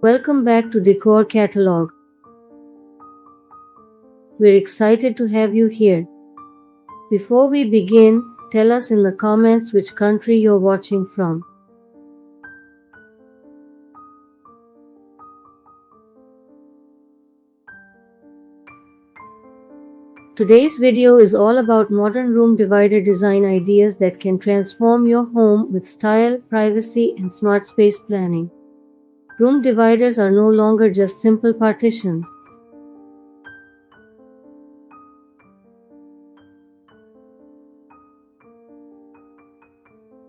Welcome back to Decor Catalogue. We're excited to have you here. Before we begin, tell us in the comments which country you're watching from. Today's video is all about modern room divider design ideas that can transform your home with style, privacy, and smart space planning. Room dividers are no longer just simple partitions.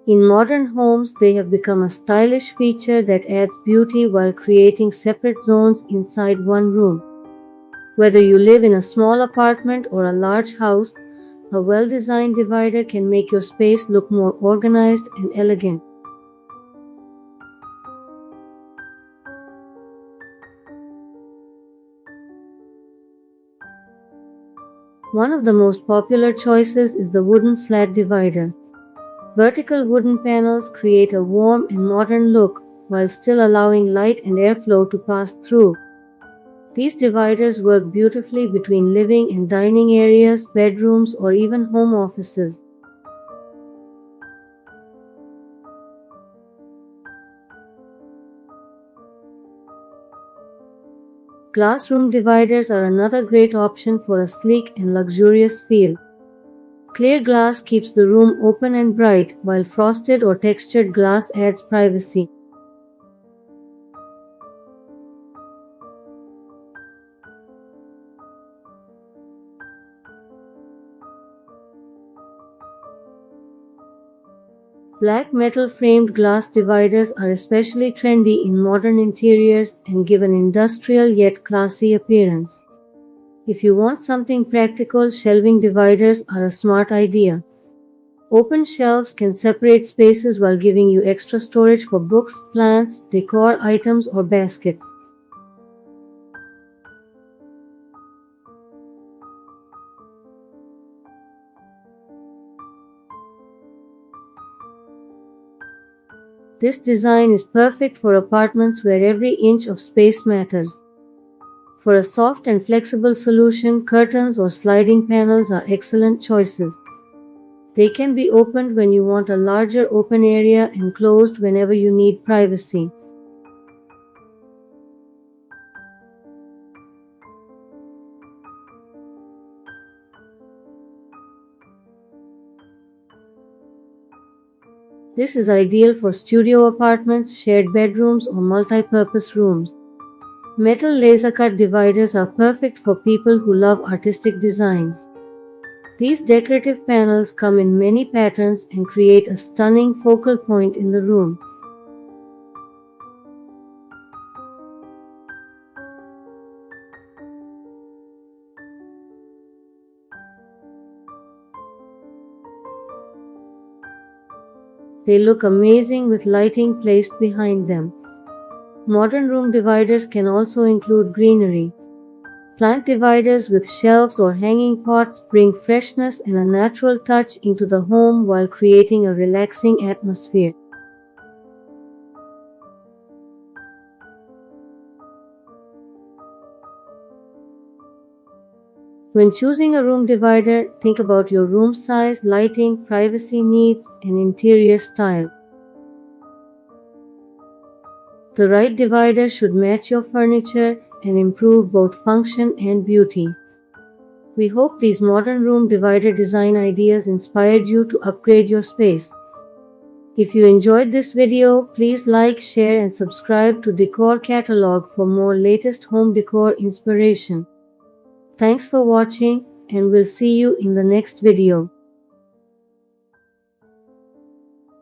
In modern homes, they have become a stylish feature that adds beauty while creating separate zones inside one room. Whether you live in a small apartment or a large house, a well-designed divider can make your space look more organized and elegant. One of the most popular choices is the wooden slat divider. Vertical wooden panels create a warm and modern look while still allowing light and airflow to pass through. These dividers work beautifully between living and dining areas, bedrooms, or even home offices. Glass room dividers are another great option for a sleek and luxurious feel. Clear glass keeps the room open and bright, while frosted or textured glass adds privacy. Black metal framed glass dividers are especially trendy in modern interiors and give an industrial yet classy appearance. If you want something practical, shelving dividers are a smart idea. Open shelves can separate spaces while giving you extra storage for books, plants, decor items, or baskets. This design is perfect for apartments where every inch of space matters. For a soft and flexible solution, curtains or sliding panels are excellent choices. They can be opened when you want a larger open area and closed whenever you need privacy. This is ideal for studio apartments, shared bedrooms, or multi-purpose rooms. Metal laser-cut dividers are perfect for people who love artistic designs. These decorative panels come in many patterns and create a stunning focal point in the room. They look amazing with lighting placed behind them. Modern room dividers can also include greenery. Plant dividers with shelves or hanging pots bring freshness and a natural touch into the home while creating a relaxing atmosphere. When choosing a room divider, think about your room size, lighting, privacy needs, and interior style. The right divider should match your furniture and improve both function and beauty. We hope these modern room divider design ideas inspired you to upgrade your space. If you enjoyed this video, please like, share, and subscribe to Decor Catalogue for more latest home decor inspiration. Thanks for watching, and we'll see you in the next video.